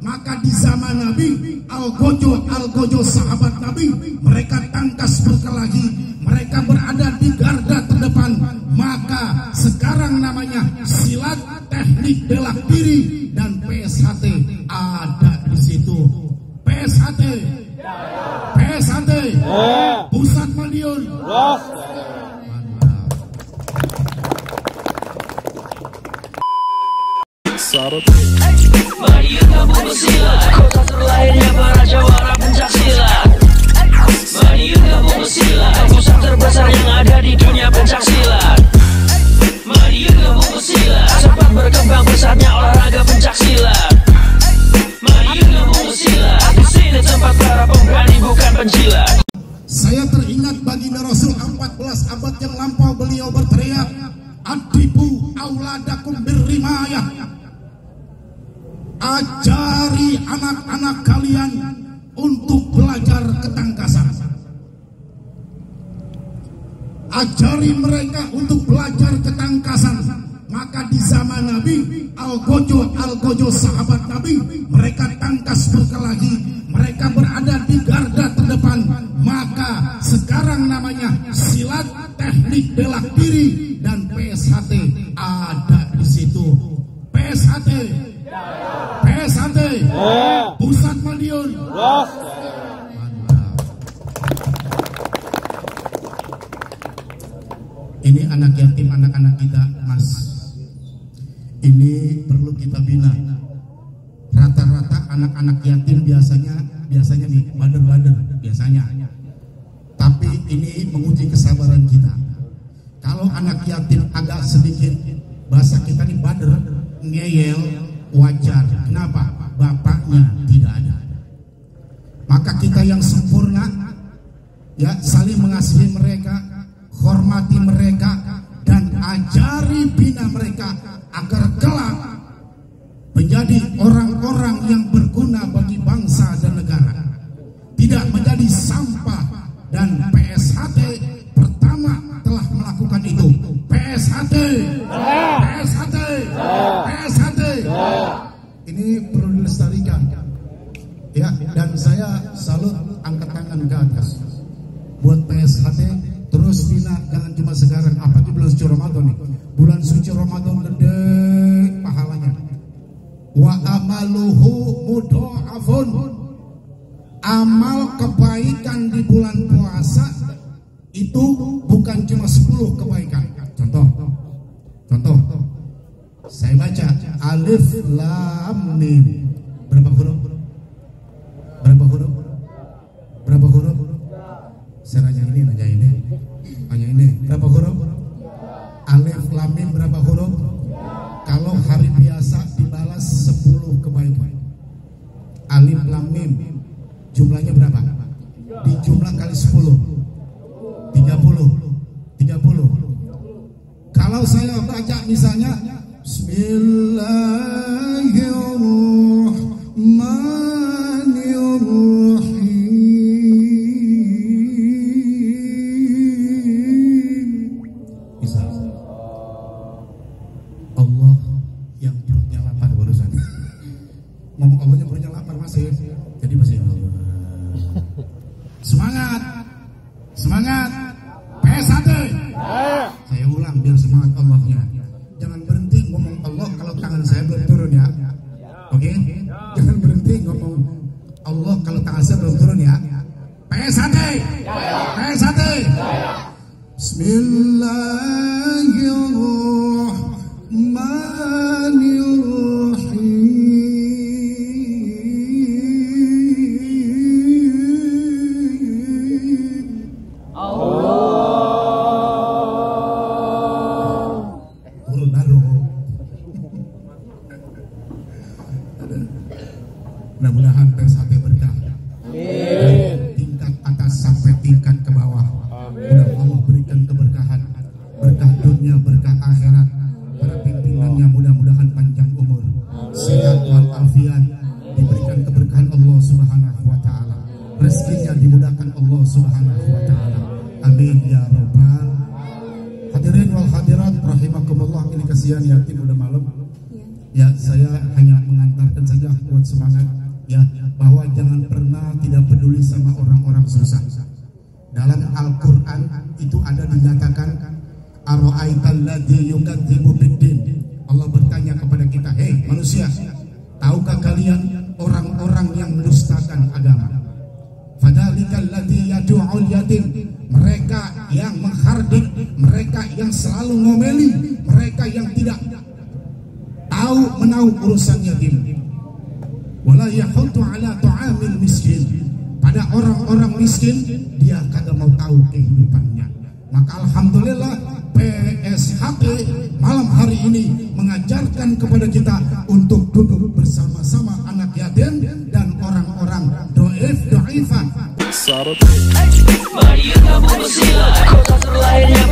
Maka di zaman Nabi, Al-Gojo sahabat Nabi, mereka tangkas berkelahi, mereka berada di garda terdepan. Maka sekarang namanya silat, teknik bela diri, dan PSHT ada di situ. PSHT, Pusat Madiun. Madiun kampung pesilat, kota terlahirnya para jawara pencak silat. Madiun kampung pesilat, pusat terbesar yang ada di dunia pencak silat. Madiun kampung pesilat, sempat berkembang pesatnya olahraga pencak silat. Madiun kampung pesilat, di sini tempat para pemberani bukan penjilat. Saya teringat baginda Rasul 14 abad yang lampau beliau berteriak, "Adibu auladakum birrimayah." Ajari anak-anak kalian untuk belajar ketangkasan. Ajari mereka untuk belajar ketangkasan. Maka di zaman Nabi, Al-Gojo sahabat Nabi, mereka tangkas berkelahi, mereka berada di garda terdepan. Maka sekarang namanya silat, teknik bela diri, dan PSHT ada di situ. PSHT, Pusat Madiun. Ini anak yatim, anak-anak kita, Mas. Ini perlu kita bina. Rata-rata anak-anak yatim biasanya nih bader-bader biasanya. Tapi ini menguji kesabaran kita. Kalau anak yatim agak sedikit, bahasa kita nih bader, ngeyel, wajar. Kenapa? Bapaknya tidak ada. Maka kita yang sempurna, ya, saling mengasihi mereka, hormati mereka, dan ajari bina mereka agar kelak menjadi orang-orang yang berguna bagi bangsa dan negara, tidak menjadi sampah. Dan PSHT pertama telah melakukan itu. PSHT. Ini perlu dilestarikan, ya. Dan saya salut, angkat tangan ke atas buat PSHT. Terus bina, jangan cuma sekarang, apalagi bulan suci Ramadan nih. Bulan suci Ramadan gede pahalanya. Wa amaluhu mudha'afun. Amal kebaikan di bulan puasa itu bukan cuma 10 kebaikan. Contoh. Saya baca alif lam mim. Berapa huruf? Saya nanya ini. Berapa huruf? Alif lam mim berapa huruf? Kalau hari biasa dibalas 10 kebaikan. Alif lam mim jumlahnya berapa? Dijumlah kali 10. 30. Kalau saya baca misalnya Bismillahirrahmanirrahim. Bisa. Allah yang perutnya lapar barusan. Ngomong Allahnya perutnya lapar masih. Jadi masih Allah. Semangat. PSHT. Saya ulang biar semangat Allahnya. Jangan berhenti ngomong Allah kalau tangan saya belum turun, ya. Oke? Jangan berhenti ngomong Allah kalau tangan saya belum turun, ya. PSHT. Bismillahirrahmanirrahim. Mudah-mudahan PSHT berkah. Tingkat atas sampai tingkat ke bawah. Mudah Allah berikan keberkahan, berkah dunia, berkah akhirat. Para pimpinannya mudah-mudahan panjang umur, sehat walafiat, diberikan keberkahan Allah Subhanahu wa taala. Rezekinya dimudahkan Allah Subhanahu wa taala. Amin ya rabbal. Hadirin wal hadirat rahimakumullah, ini kasihan yatim udah malam. Ya, saya hanya mengantarkan saja buat semangat. ya, bahwa jangan pernah tidak peduli sama orang-orang susah. Dalam Al-Quran itu ada dinyatakan, ara'aital ladzi yukadzibu biddin. Allah bertanya kepada kita, hei manusia, tahukah kalian orang-orang yang mendustakan agama? Fadzalikal ladzi yad'ul yatim. Mereka yang menghardik, mereka yang selalu ngomeli, mereka yang tidak tahu menahu urusan yatim. Wala yahuddu ala ta'amil miskin. Pada orang-orang miskin dia kagak mau tahu kehidupannya. Maka alhamdulillah PSHT malam hari ini mengajarkan kepada kita untuk duduk bersama-sama anak yatim dan orang-orang do'ifah. Mari yuk gabung bersilat, kota terlainnya